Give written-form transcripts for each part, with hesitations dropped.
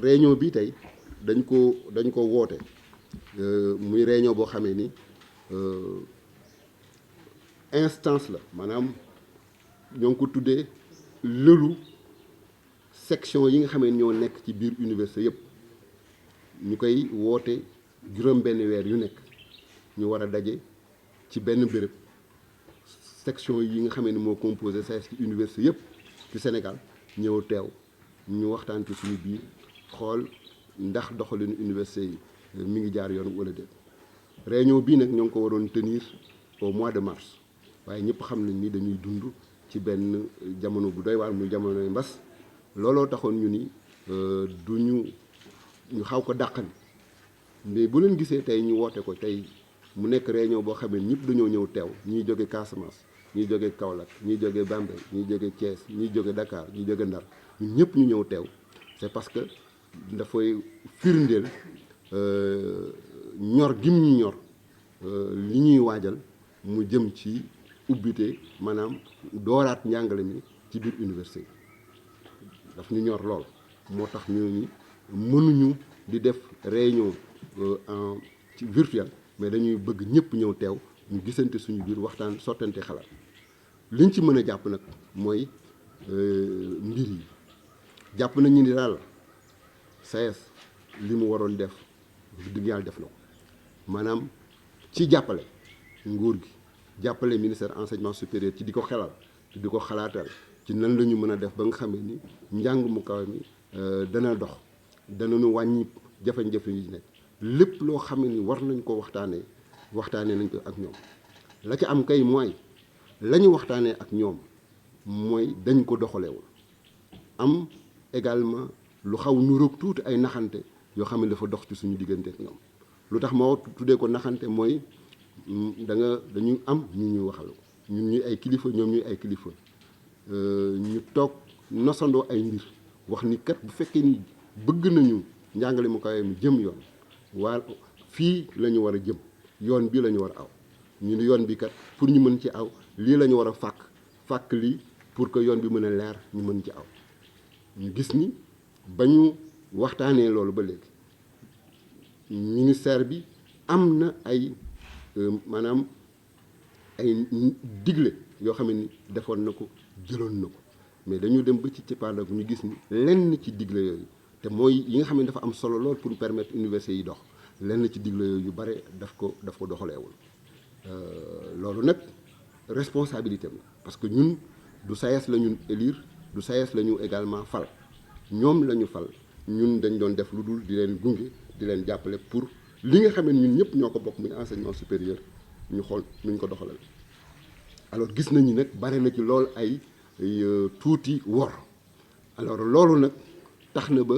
réunion bi tey dañ ko woote muy réunion boo xamee ni instance la maanaam ñoo ngi ko tuddee lëlu section yi nga xamee ñoo nekk ci biir université yëpp ñu koy woote juróom-benn weer yu nekk ñu war a daje ci benn béréb section yi nga xamee ni moo composé SAES ci université yëpp ci Sénégal ñëw teew ñu waxtaan ci suñu biir xool ndax doxalinu université yi mi ngi jaar yoon wala déet. réunion bii nag ñoo ngi ko waroon tenir au mois de mars waaye ñëpp xam nañ ni dañuy dund ci benn jamono bu doy waar muy jamonoy mbas looloo taxoon ñu ni ñu xaw ko dàqan mais bu leen gisee tey ñu woote ko tey mu nekk réunion boo xam ne ñëpp dañoo ñëw teew ñiy jóge Casamance ñiy jóge Kaolack ñiy jóge Bambey ñiy jóge Thiès ñiy jóge Dakar ñiy jóge Ndar ñun ñëpp ñu ñëw teew c'est parce que dafay firndeel ñor gim ñu ñor li ñuy waajal mu jëm ci ubbite maanaam dooraat njàngale mi ci biir université daf ñu ñor lool moo tax ñu ni mënuñu di def réunion en ci virtuel mais dañuy bëgg ñëpp ñëw teew ñu gisante suñu biir waxtaan sottante xalaat liñ ci mën a jàpp nag mooy mbir yi jàpp nañu ni daal SAES li mu waroon def dëgg yàlla def na ko maanaam ci jàppale nguur gi jàppale ministère enseignement supérieur ci di ko xelal ci di ko xalaatal ci nan la ñu mën a def ba nga xamee ni njàng mu kaw mi dana dox danañu wàññi jafe-jafe yi nekk lépp loo xamee ni war nañ ko waxtaanee nañ ko ak ñoom la ca am kay mooy la ñu waxtaanee ak ñoom mooy dañ ko doxalewul am également lu xaw nuroog tuuti ay naxante yoo xam ne dafa dox ci suñu diggante ak ñoom lu tax ma tuddee ko naxante mooy dañu am ñu ñuy waxal ñun ñuy ay kilifa ñoom ñuy ay kilifa ñu toog nosandoo ay mbir wax ni kat bu fekkee ni bëgg nañu njàngale mu kawe mi jëm yoon waa fii la ñu war a jëm yoon bii la ñu war a aw ñu ne yoon bi kat pour ñu mën ci aw lii la ñu war a fàkk lii pour que yoon bi mën a leer ñu mën ci aw ñu gis ni ba ñu waxtaanee loolu ba léegi ministère bi am na ay maanaam ay digle yoo xam ni defoon na ko jëloon na ko mais dañu dem ba ci cëppaandaw ñu gis ni lenn ci digle yooyu te mooy yi nga xam ne dafa am solo lool pour permettre université yi dox lenn ci digle yooyu yu bare daf ko doxaleewul loolu nag responsabilité la parce que ñun du SAES la ñun élire du SAES la ñu également fal ñoom la ñu fal ñun dañ doon def lu dul di leen gunge di leen jàppale pour li nga xam ne ñun ñëpp ñoo ko bokk muy enseignement supérieur ñu xool nuñ ko doxalal alors gis nañu nag bare na ci lool ay tuuti wor alors loolu nag tax na ba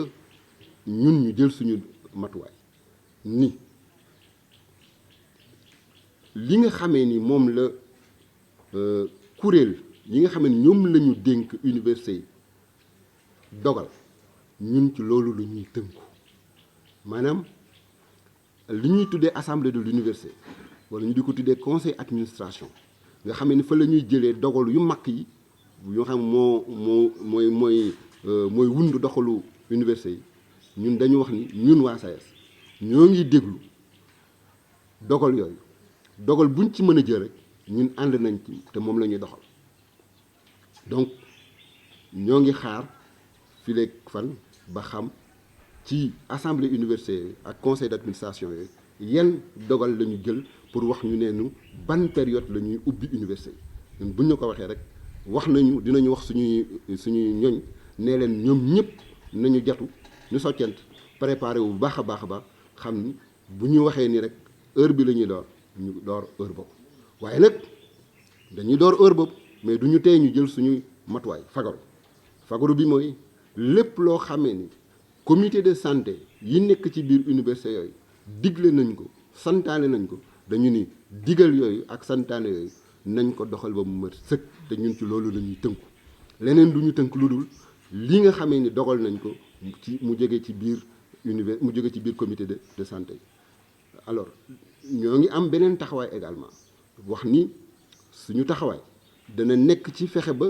ñun ñu jël suñu matuwaay ni li nga xamee ni moom la kuréel yi nga xam ne ñoom la ñu dénk université yi dogal ñun ci loolu la ñuy tënku maanaam li ñuy tuddee assemblée de l'université wala ñu di ko tuddee conseil administration nga xam ne fa la ñuy jëlee dogal yu mag yi yoo xam mooy wundu doxalu université yi ñun dañu wax ni ñun waa SAES ñoo ngi déglu dogal yooyu dogal buñ ci mën a jël rek ñun ànd nañ ci te moom la ñuy doxal donc ñoo ngi xaar fileeg fan ba xam ci assemblée universitaire ak conseil d'administration yooyu yan dogal la ñu jël pour wax ñu neenu ban période la ñuy ubbi université yi ñun buñ ñu ko waxee rek wax nañu dinañu wax suñuy ñoñ nee leen ñoom ñëpp nañu jatu ñu soccant préparé wu bu baax a baax xam ni bu ñu waxee ni rek heure bi la ñuy door ñu door heure boobu waaye nag dañuy door heure boobu mais du ñu tey ñu jël suñuy matuwaay fagaru bi mooy lépp loo xamee ni comité de santé yi nekk ci biir université yooyu digle nañ ko santaane nañ ko dañu ni digal yooyu ak santaane yooyu nañ ko doxal ba mu mat sëkk te ñun ci loolu la ñuy tënku leneen du ñu tënk lu dul li nga xamee ni dogal nañ ko ci mu jóge ci biir université mu jóge ci biir comité de santé alors ñoo ngi am beneen taxawaay également wax ni suñu taxawaay dana nekk ci fexe ba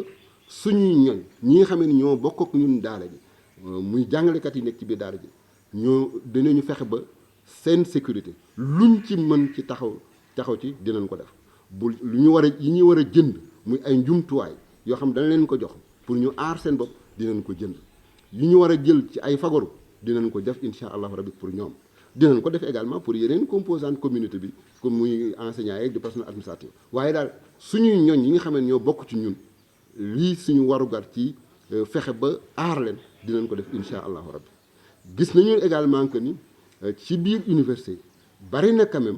suñuy ñoñ ñi nga xam ne ñoo bokk ak ñun daara ji muy jàngalekat yi nekk ci biir daara ji ñoo dinañu fexe ba seen sécurité luñ ci mën ci taxaw ci dinañ ko def bu lu ñu war a yi ñuy war a jënd muy ay njumtuwaay yoo xam dañ leen ko jox pour ñu aar seen bopp dinañ ko jënd yi ñu war a jël ci ay fagaru dinañ ko def incha allahu rabbi pour ñoom dinañ ko def également pour yeneen composante communauté bi comme muy enseignants yeeg du personnel administratif waaye daal suñuy ñoñ yi nga xam ne ñoo bokk ci ñun lii suñu warugar ci fexe ba aar leen dinañ ko def incha allahu rabbi gis nañu également que ni ci biir université bari na quand même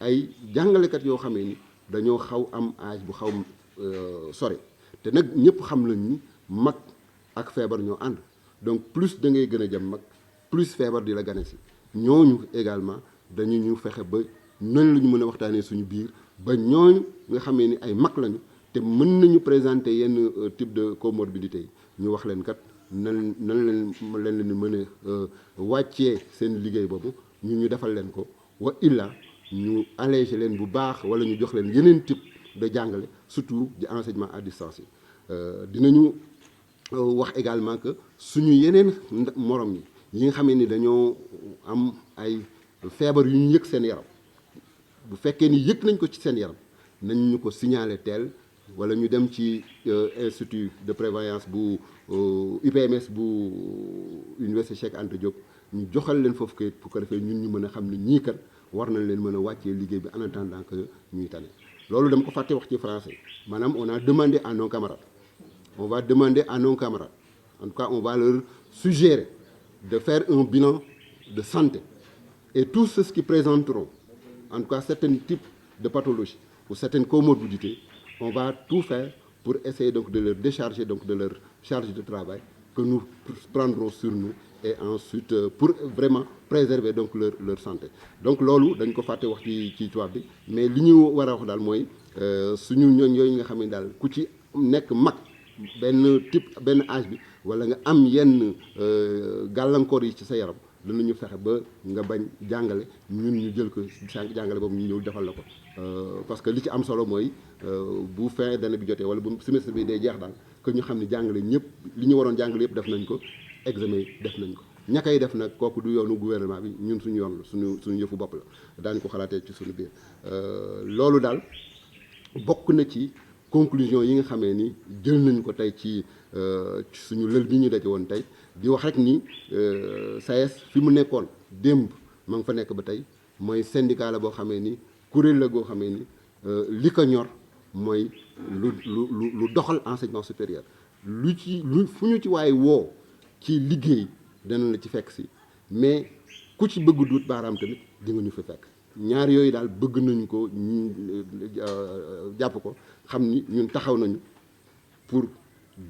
ay jàngalekat yoo xamee ni dañoo xaw am âge bu xaw sore te nag ñëpp xam nañ ni mag ak feebar ñoo ànd donc plus da ngay gën a jëm mag plus feebar di la gane si ñooñu également dañu ñu fexe ba noonu la ñu mën a waxtaanee suñu biir ba ñooñu nga xamee ni ay mag lañu te mën nañu présenter yenn type de comorbidité yi ñu wax leen kat nan leen mën a wàccee seen liggéey boobu ñu defal leen ko wa illa ñu alléger leen bu baax wala ñu jox leen yeneen type de jàngale surtout di enseignement à distance yi dinañu wax également que suñu yeneen morom yi nga xamee ni dañoo am ay feebar yu ñu yëg seen yaram bu fekkee ni yëg nañ ko ci seen yaram nañ ñu ko signaler teel wala ñu dem ci institut de prévoyance bu UPMS bu université Cheikh Anta Diop ñu joxal leen foofu kayit pour ko defee ñun ñu mën a xam ne ñii kat war nañ leen mën a wàccee liggéey bi en attendant que ñuy tane loolu dama ko fàtte wax ci français maanaam on a demandé à nos camarades on va demander à nos camarades en tout cas on va leur suggérer de faire un bilan de santé et tous ceux qui présenteront en tout cas certains types de pathologies ou certaines comorbidités on va tout faire pour essayer donc de leur décharger donc de leur charge de travail que nous prendrons sur nous et ensuite pour vraiment préserver donc leur santé donc loolu dañ ko fàtte wax ci tubaab bi mais li ñu war a wax daal mooy suñu ñooñ yooyu nga xam ne daal ku ci nekk mag benn âge bi wala nga am yenn gàllankoor yi ci sa yaram danañu fexe ba nga bañ jàngale ñun ñu jël ko jàngale boobu ñu ñëw defal la ko parce que li ci am solo mooy bu fin d'année bi jotee wala bu semestre bi day jeex daal que ñu xam ne jàngale ñëpp li ñu waroon jàngale yëpp def nañ ko examen yi def nañ ko ña koy def nag kooku du yoonu gouvernement bi ñun suñu yoon la suñu yëfu bopp la daañu ko xalaatee ci suñu biir loolu daal bokk na ci conclusion yi nga xamee ni jël nañ ko tey ci suñu lël bi ñu daje woon tey di wax rek ni SAES fi mu nekkoon démb ma nga fa nekk ba tey mooy syndicat la boo xamee ni kuréel la goo xamee ni li ko ñor mooy lu doxal enseignement supérieur lu fu ñu ci waaye woo ci liggéey dana la ci fekk si mais ku ci bëgg duut baaraam tamit di nga ñu fi fekk ñaar yooyu daal bëgg nañu ko jàpp ko xam ni ñun taxaw nañu pour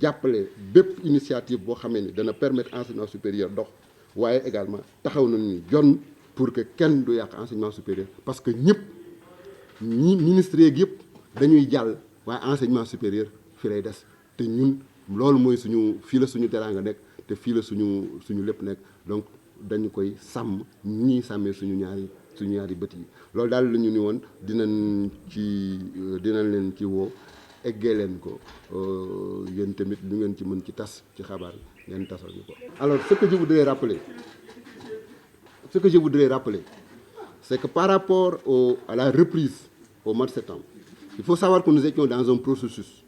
jàppale bépp initiative boo xamee ni dana permettre enseignement supérieur dox waaye également taxaw nañu ni jonn pour que kenn du yàq enseignement supérieur parce que ñëpp ñi ministres yeeg yëpp dañuy jàll waaye enseignement supérieur fi lay des te ñun loolu mooy fii la suñu teraanga nekk te fii la suñu lépp nekk donc dañu koy sàmm ñii sàmmee suñu ñaari bët yi loolu daal la ñu ni woon dinañ leen ci woo eggee leen ko yéen tamit lu ngeen ci mën ci tas ci xabaar ngeen tasal ñu ko. Alors ce que je voudrais rappeler c'est que par rapport à la reprise au mois de septembre il faut savoir que nous étions dans un processus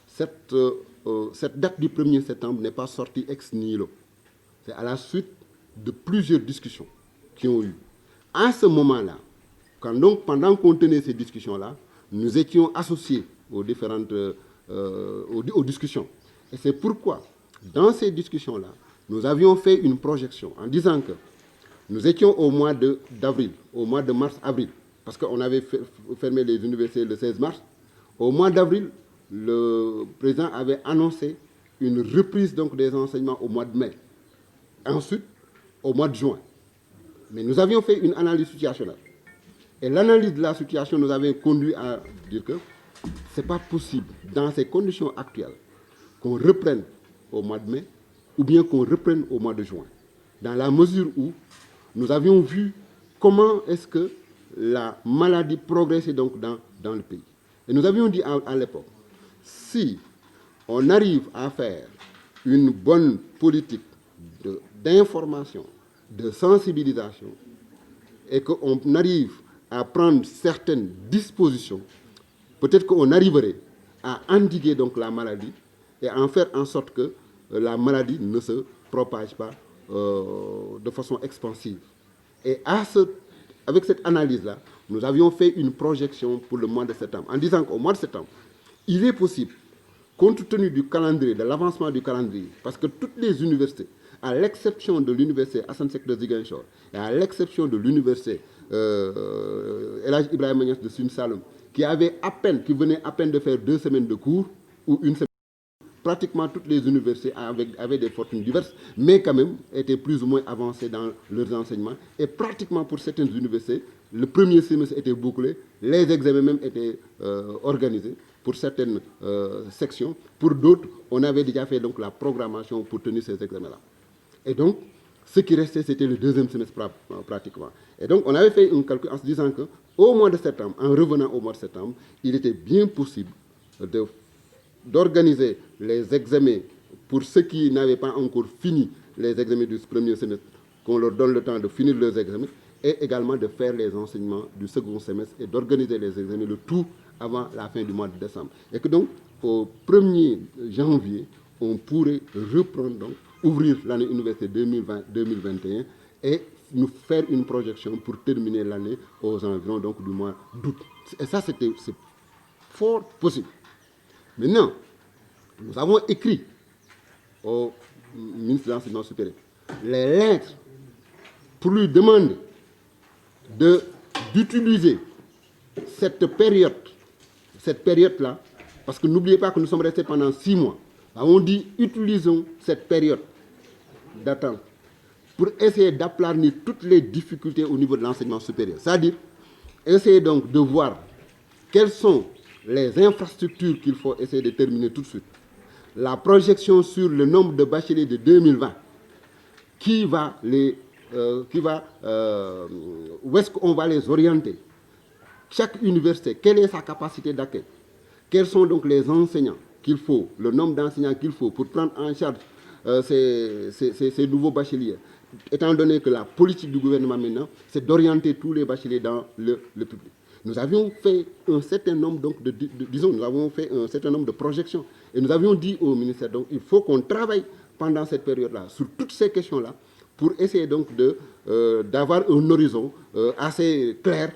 cette date du 1er septembre n'est pas sortie ex nihilo c'est à la suite de plusieurs discussions qui ont eu. À ce moment-là, pendant qu'on tenait ces discussions-là, nous étions associés aux différentes aux discussions. Et c'est pourquoi, dans ces discussions-là, nous avions fait une projection en disant que nous étions au mois d'avril, au mois de mars-avril, parce qu'on avait fermé les universités le 16 mars. Au mois d'avril, le président avait annoncé une reprise donc des enseignements au mois de mai. Ensuite, au mois de juin. Mais nous avions fait une analyse situationnelle. Et l'analyse de la situation nous avait conduit à dire que ce n'est pas possible, dans ces conditions actuelles, qu'on reprenne au mois de mai ou bien qu'on reprenne au mois de juin. Dans la mesure où nous avions vu comment est-ce que la maladie progressait donc dans le pays. Et nous avions dit à l'époque, si on arrive à faire une bonne politique d'information, de sensibilisation, et qu'on arrive à prendre certaines dispositions, peut-être qu'on arriverait à endiguer donc la maladie et à en faire en sorte que la maladie ne se propage pas de façon expansive. Et avec cette analyse-là, nous avions fait une projection pour le mois de septembre, en disant qu'au mois de septembre, il est possible, compte tenu du calendrier, de l'avancement du calendrier, parce que toutes les universités, à l'exception de l'université Assane Seck de Ziguinchor et à l'exception de l'université El Hadj Ibrahima Niass de Sine Saloum, qui venait à peine de faire 2 semaines de cours ou une semaine, pratiquement toutes les universités avaient des fortunes diverses, mais quand même étaient plus ou moins avancées dans leurs enseignements. Et pratiquement pour certaines universités, le premier semestre était bouclé, les examens même étaient organisés pour certaines sections. Pour d'autres, on avait déjà fait donc la programmation pour tenir ces examens-là. Et donc, ce qui restait, c'était le 2e semestre pratiquement. Et donc, on avait fait un calcul en se disant qu'au mois de septembre, en revenant au mois de septembre, il était bien possible d'organiser les examens pour ceux qui n'avaient pas encore fini les examens du premier semestre, qu'on leur donne le temps de finir leurs examens, et également de faire les enseignements du second semestre et d'organiser les examens, le tout avant la fin du mois de décembre. Et que donc, au 1er janvier, on pourrait reprendre, donc, ouvrir l'année universitaire 2020-2021 et nous faire une projection pour terminer l'année aux environs donc, du mois d'août. Et ça, c'est fort possible. Maintenant, nous avons écrit au ministre de l'Enseignement supérieur les lettres pour lui demander d'utiliser cette période-là, parce que n'oubliez pas que nous sommes restés pendant 6 mois. On dit, utilisons cette période d'attente pour essayer d'aplanir toutes les difficultés au niveau de l'enseignement supérieur. C'est-à-dire, essayer donc de voir quelles sont les infrastructures qu'il faut essayer de terminer tout de suite. La projection sur le nombre de bacheliers de 2020, où est-ce qu'on va les orienter? Chaque université, quelle est sa capacité d'accueil? Quels sont donc les enseignants qu'il faut, le nombre d'enseignants qu'il faut pour prendre en charge ces nouveaux bacheliers? Étant donné que la politique du gouvernement maintenant, c'est d'orienter tous les bacheliers dans le public. Nous avions fait un certain nombre de projections. Et nous avions dit au ministère, donc, il faut qu'on travaille pendant cette période-là sur toutes ces questions-là pour essayer donc d'avoir un horizon assez clair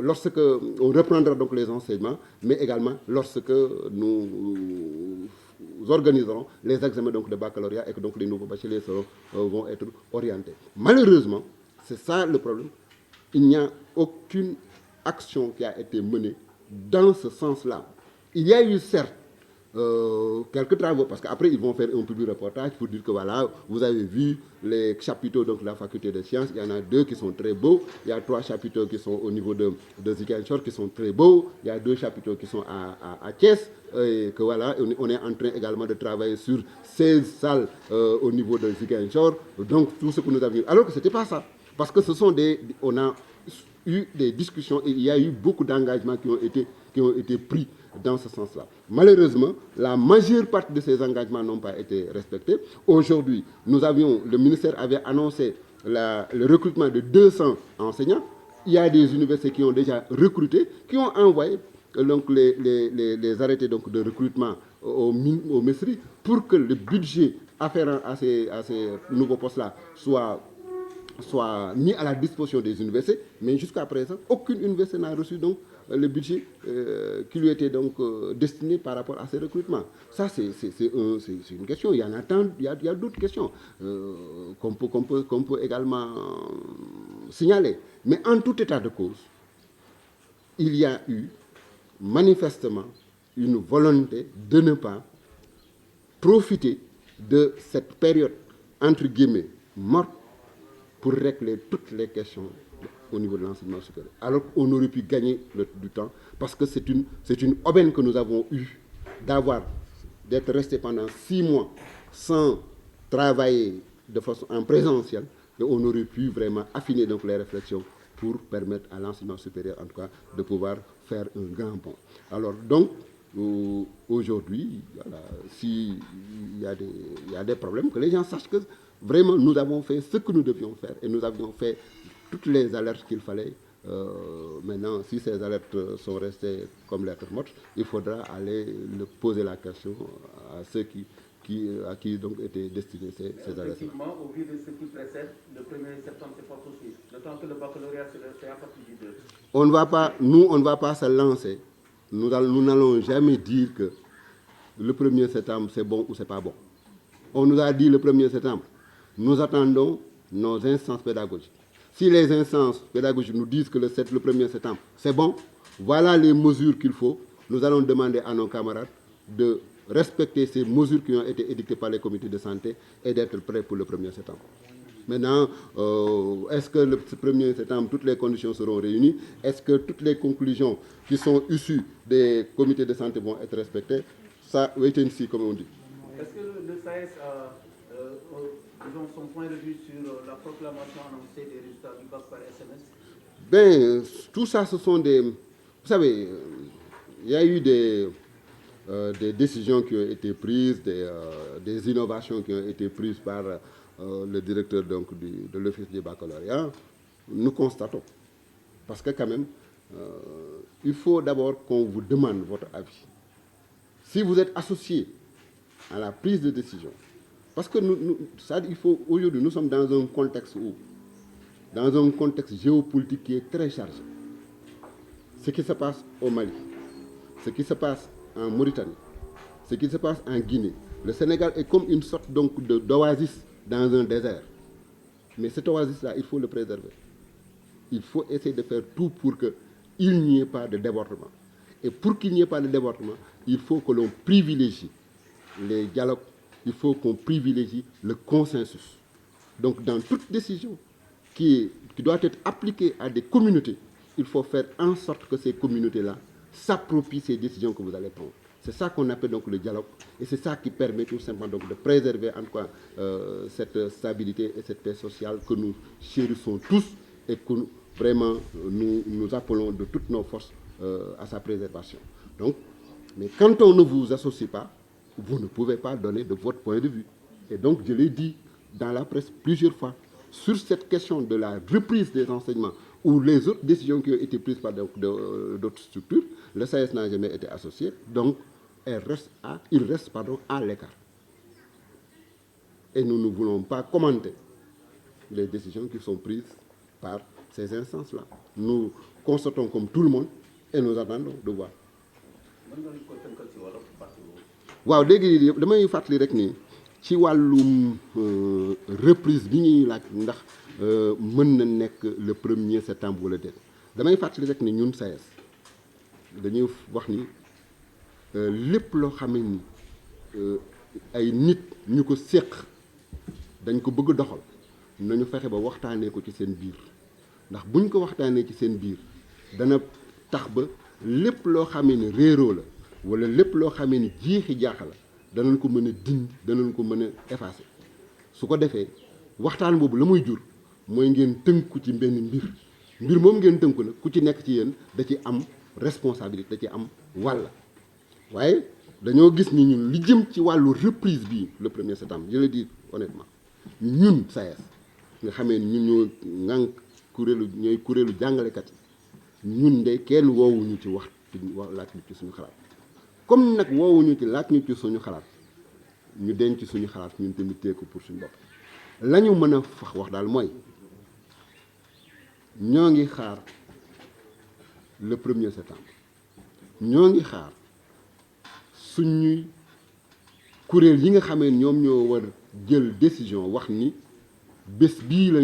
lorsque on reprendra donc les enseignements, mais également lorsque nous organiserons les examens donc de baccalauréat et que donc les nouveaux bacheliers vont être orientés. Malheureusement, c'est ça le problème. Il n'y a aucune action qui a été menée dans ce sens-là. Il y a eu certes quelques travaux, parce qu'après ils vont faire un public reportage pour dire que voilà, vous avez vu les chapiteaux donc, de la faculté de sciences, il y en a 2 qui sont très beaux, il y a 3 chapiteaux qui sont au niveau de Ziguinchor qui sont très beaux, il y a 2 chapiteaux qui sont à Thiès, et que voilà, on est en train également de travailler sur 16 salles au niveau de Ziguinchor, donc tout ce que nous avions. Alors que ce n'était pas ça, parce que ce sont on a eu des discussions et il y a eu beaucoup d'engagements qui ont été pris dans ce sens-là. Malheureusement, la majeure partie de ces engagements n'ont pas été respectés. Aujourd'hui, le ministère avait annoncé le recrutement de 200 enseignants. Il y a des universités qui ont déjà recruté, qui ont envoyé donc, les arrêtés donc, de recrutement au MESRI pour que le budget afférent à ces nouveaux postes-là soit mis à la disposition des universités, mais jusqu'à présent, aucune université n'a reçu donc le budget qui lui était donc destiné par rapport à ces recrutements. Ça, c'est une question. Il y en a tant, il y a d'autres questions qu'on peut également signaler. Mais en tout état de cause, il y a eu manifestement une volonté de ne pas profiter de cette période, entre guillemets, morte, pour régler toutes les questions au niveau de l'enseignement supérieur. Alors qu'on aurait pu gagner du temps, parce que c'est une aubaine que nous avons eue d'être restés pendant 6 mois sans travailler de façon en présentiel, et on aurait pu vraiment affiner donc les réflexions pour permettre à l'enseignement supérieur, en tout cas, de pouvoir faire un grand bond. Alors donc, aujourd'hui, voilà, s'il y a des problèmes, que les gens sachent que Vraiment, nous avons fait ce que nous devions faire et nous avions fait toutes les alertes qu'il fallait. Maintenant, si ces alertes sont restées comme lettres mortes, il faudra aller poser la question à ceux à qui donc étaient destinés ces alertes. Effectivement, au vu de ce qui précède, le 1er septembre, c'est pas possible. Le temps que le baccalauréat se fait à partir du 2. On ne va pas se lancer. Nous n'allons jamais dire que le 1er septembre, c'est bon ou c'est pas bon. On nous a dit le 1er septembre. Nous attendons nos instances pédagogiques. Si les instances pédagogiques nous disent que le 1er septembre, c'est bon, voilà les mesures qu'il faut. Nous allons demander à nos camarades de respecter ces mesures qui ont été édictées par les comités de santé et d'être prêts pour le 1er septembre. Maintenant, est-ce que le 1er septembre, toutes les conditions seront réunies? Est-ce que toutes les conclusions qui sont issues des comités de santé vont être respectées? Ça, wait and see, comme on dit. Est-ce que le SAES disons, son point de vue sur la proclamation annoncée des résultats du bac par SMS? Ben, tout ça, ce sont des... Vous savez, il y a eu des décisions qui ont été prises, des innovations qui ont été prises par le directeur donc, de l'office du baccalauréat. Nous constatons. Parce que quand même, il faut d'abord qu'on vous demande votre avis. Si vous êtes associé à la prise de décision, parce que aujourd'hui, nous sommes dans un contexte géopolitique qui est très chargé. Ce qui se passe au Mali, ce qui se passe en Mauritanie, ce qui se passe en Guinée. Le Sénégal est comme une sorte d'oasis dans un désert. Mais cet oasis-là, il faut le préserver. Il faut essayer de faire tout pour qu'il n'y ait pas de débordement. Et pour qu'il n'y ait pas de débordement, il faut que l'on privilégie les dialogues, il faut qu'on privilégie le consensus. Donc, dans toute décision qui doit être appliquée à des communautés, il faut faire en sorte que ces communautés-là s'approprient ces décisions que vous allez prendre. C'est ça qu'on appelle donc le dialogue et c'est ça qui permet tout simplement donc de préserver en tout cas cette stabilité et cette paix sociale que nous chérissons tous et que vraiment nous appelons de toutes nos forces à sa préservation. Donc, mais quand on ne vous associe pas, vous ne pouvez pas donner de votre point de vue. Et donc, je l'ai dit dans la presse plusieurs fois, sur cette question de la reprise des enseignements ou les autres décisions qui ont été prises par d'autres structures, le SAES n'a jamais été associé, donc il reste à l'écart. Et nous ne voulons pas commenter les décisions qui sont prises par ces instances-là. Nous constatons comme tout le monde et nous attendons de voir. waaw léegi damay fàttali rek ni ci wàllum reprise bi ñuy laaj ndax mën na nekk le 1er septembre wala déet damay fàttali rek ni ñun SAES dañuy wax ni lépp loo xamee ni ay nit ñu ko séq dañ ko bëgg doxal nañu fexe ba waxtaanee ko ci seen biir ndax buñ ko waxtaanee ci seen biir dana tax ba lépp loo xamee ni réeroo la wala lépp loo xamee ni jiixi jaaxa la danañ ko mën a dindi danañ ko mën a effacer su ko defee waxtaan boobu la muy jur mooy ngeen tënku ci benn mbir moom ngeen tënku nag ku ci nekk ci yéen da ci am responsabilité da ci am wàll waaye dañoo gis ni ñun li jëm ci wàllu reprise bii le 1er septembre je le dis honnêtement ñun SAES nga xamee ni ñun ñoo ŋànk ñooy kuréelu jàngalekat yi ñun de kenn woowuñu ci laaj ñu ci suñu xalaat comme nag woowuñu ci laaj ñu ci suñu xalaat ñu denc suñu xalaat ñun tamit téye ko pour suñu bopp la ñu mën a wax daal mooy ñoo ngi xaar le 1er septembre ñoo ngi xaar suñuy kuréel yi nga xamee ñoom ñoo war jël décision wax ni bés bii la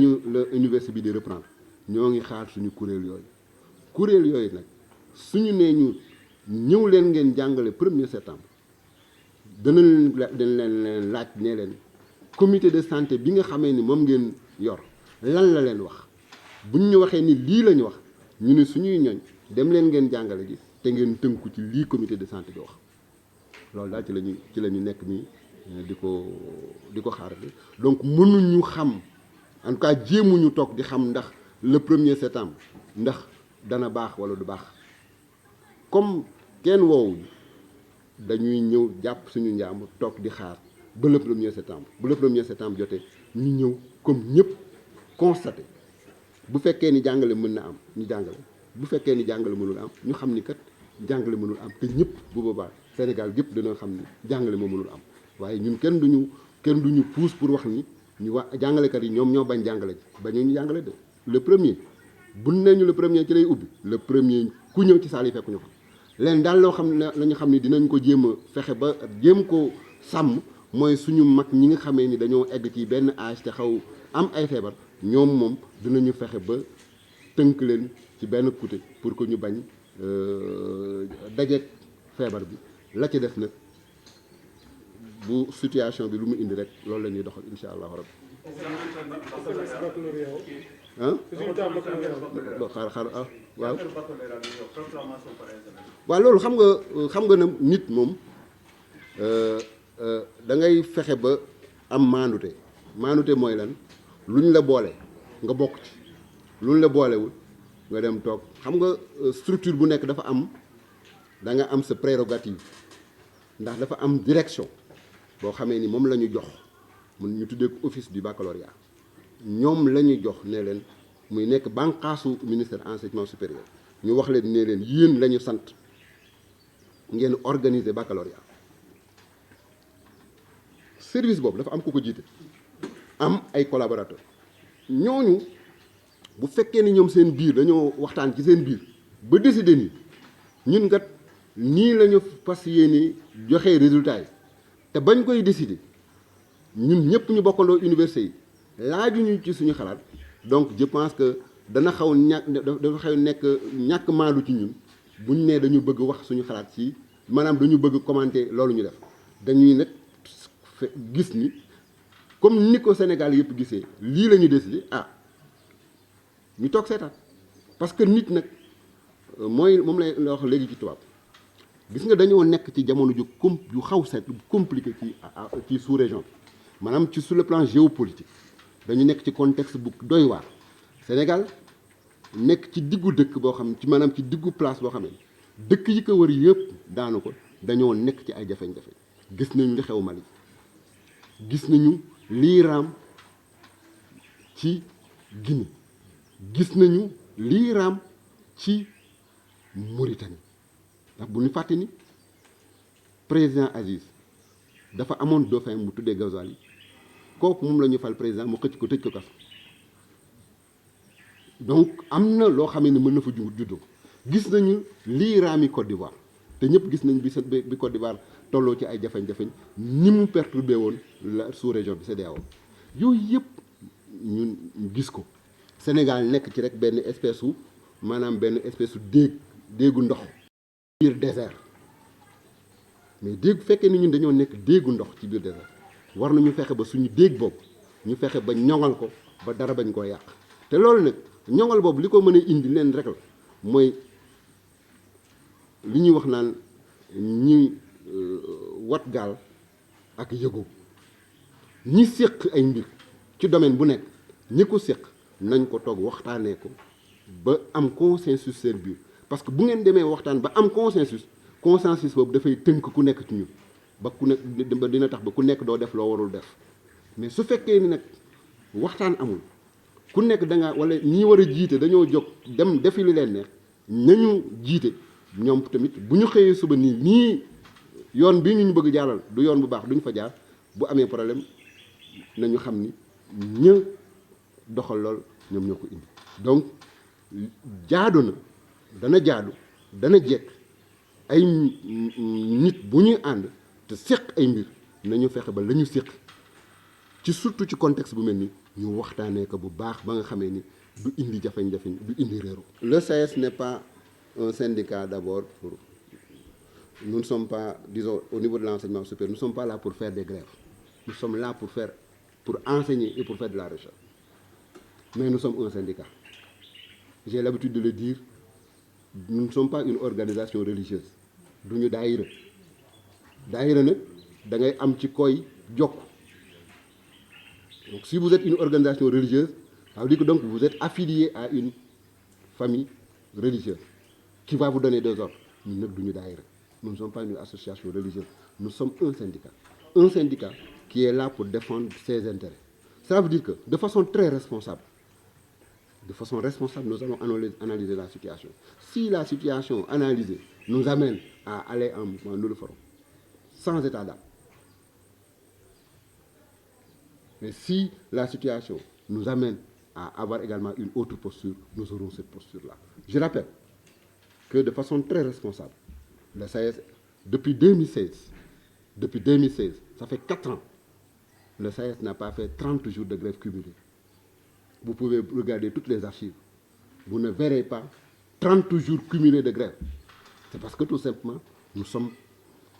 université bi di reprendre ñoo ngi xaar suñu kuréel yooyu nag suñu nee ñu ñëw leen ngeen jàngale 1er septembre dañ leen laaj ne leen comité de santé bi nga xamee ni moom ngeen yor lan la leen wax buñ ñu waxee ni lii la ñu wax ñu ne suñuy ñoñ dem leen ngeen jàngale ji te ngeen tënku ci lii comité de santé bi wax loolu daal ci la ñu nekk nii di ko xaar donc mënuñu xam en tout cas jéemuñu toog di xam ndax le 1er septembre ndax dana baax wala du baax comme kenn woowuñu dañuy ñëw jàpp suñu njàmbur toog di xaar ba le 1er septembre bu le 1er septembre jotee ñu ñëw comme ñëpp constaté bu fekkee ni jàngale mën na am ñu jàngale bu fekkee ni jàngale mënul am ñu xam ni kat jàngale mënul am te ñëpp bu boobaa Sénégal gépp dina xam ni jàngale moo mënul am waaye ñun kenn duñu pousse pour wax ni ñu wax jàngalekat yi ñoom ñoo bañ jàngale bañu ñu jàngale de le premier bu ne ñu le premier ci lay ubbi le premier ku ñëw ci saal yi fekk ñu ko leen daal loo xam ne la ñu xam ni dinañ ko jéem a fexe ba jéem ko sàmm mooy suñu mag ñi nga xamee ni dañoo egg ci benn âge te xaw am ay feebar ñoom moom dinañu fexe ba tënk leen ci benn côté pour que ñu bañ dajeek feebar bi la ci def nag bu situation bi lu mu indi rek loolu la ñuy doxal incha allahu rabbi. xaar waaw. waaw loolu xam nga ne nit moom da ngay fexe ba am maandute mooy lan luñ la boole nga bokk ci luñ la boolewul nga dem toog xam nga structure bu nekk dafa am da nga am sa prérogative ndax dafa am direction boo xamee ni moom la ñu jox mun ñu tuddee ko office du baccalauréat ñoom la ñu jox ne leen muy nekk bànqaasu ministère enseignement supérieur ñu wax leen ne leen yéen la ñu sant ngeen organiser baccalauréat service boobu dafa am ku ko jiite am ay collaborateurs ñooñu bu fekkee ni ñoom seen biir dañoo waxtaan ci seen biir ba décider ni ñun kat nii la ñu fas yéene joxe résultat yi te bañ koy décider ñun ñëpp ñu bokkandoo université yi laajuñu ci suñu xalaat donc je pense que dana xaw dafa xaw nekk ñàkk maandu ci ñun buñ nee dañu bëgg wax suñu xalaat ci maanaam dañu bëgg commenter loolu ñu def dañuy nag gis ni comme ni ko Sénégal yëpp gisee lii la ñu décidé ñu toog seetaan parce que nit nag mooy moom lay wax léegi ci tubaab gis nga dañoo nekk ci jamono ju xaw set compliqué ci sous-région bi maanaam ci sur le plan géopolitique dañu nekk ci contexte bu doy waar Sénégal nekk ci diggu dëkk boo xam ci maanaam ci diggu place boo xam ne dëkk yi ko wër yëpp daanu ko dañoo nekk ci ay jafe-jafe gis nañu li xew Mali gis nañu lii raam ci Guinée gis nañu lii raam ci Mauritanie ndax bu ñu fàtte ni président Aziz dafa amoon dauphin mu tuddee Ghazali kooku moom la ñu fal président mu xëcc ko tëj ko kaso donc am na loo xamee ne mën na fa juddoo gis nañu lii raami Côte d'Ivoire te ñëpp gis nañ bi Côte d'Ivoire tolloo ci ay jafe-jafe ni mu perturbé woon la sous-région bi CEDEAO yooyu yëpp ñun gis ko Sénégal nekk ci rek benn espèce su maanaam benn espèce su déegu ndox biir désert mais déeg fekkee ni ñun dañoo nekk déegu ndox ci biir désert war nañu fexe ba suñu déeg boobu ñu fexe ba ñoŋal ko ba dara bañ koo yàq te loolu nag ñoŋal boobu li ko mën a indi leen rek la mooy li ñuy wax naan ñi wat gaal ak yëgoo ñi séq ay mbir ci domaine bu nekk ñi ko séq nañ ko toog waxtaanee ko ba am consensus seen biir parce que bu ngeen demee waxtaan ba am consensus boobu dafay tënk ku nekk ci ñun ba ku nekk dina tax ba ku nekk doo def loo warul def mais su fekkee ni nag waxtaan amul ku nekk da nga wala ñi war a jiite dañoo jóg dem defi li leen neex nañu jiite ñoom tamit bu ñu xëyee suba nii yoon bii ñu bëgg jaaral du yoon bu baax duñ fa jaar bu amee problème nañu xam ni ña doxal lool ñoom ñoo ko indi donc jaadu na dana jekk ay nit bu ñuy ànd te séq ay mbir nañu fexe ba la ñu séq ci surtout ci contexte bu mel ni ñu waxtaanee ko bu baax ba nga xamee ni du indi jafe-jafe du indi réeru. Le SAES n'est pas un syndicat d'abord pour nous ne sommes pas, disons, au niveau de l'enseignement supérieur, nous ne sommes pas là pour faire des grèves. Nous sommes là pour enseigner et pour faire de la recherche. Mais nous sommes un syndicat. J'ai l'habitude de le dire, nous ne sommes pas une organisation religieuse. Duñu daayira daayira nag da ngay am ci koy jokk. Donc si vous êtes une organisation religieuse, ça veut dire que donc vous êtes affilié à une famille religieuse qui va vous donner des ordres. Ñun nag duñu daayira. Nous ne sommes pas une association religieuse, nous sommes un syndicat. Un syndicat qui est là pour défendre ses intérêts. Ça veut dire que, de façon très responsable, nous allons analyser la situation. Si la situation analysée nous amène à aller en mouvement, nous le ferons, sans état d'âme. Mais si la situation nous amène à avoir également une autre posture, nous aurons cette posture-là. Je rappelle que de façon très responsable, le SAES, depuis 2016, ça fait 4 ans, le SAES n'a pas fait 30 jours de grève cumulée. Vous pouvez regarder toutes les archives. Vous ne verrez pas 30 jours cumulés de grève. C'est parce que tout simplement, nous sommes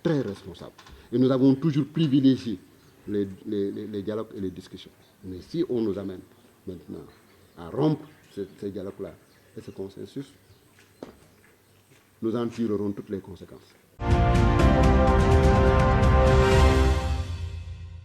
très responsables. Et nous avons toujours privilégié les dialogues et les discussions. Mais si on nous amène maintenant à rompre ces dialogues-là et ce consensus, nous en tirerons toutes les conséquences.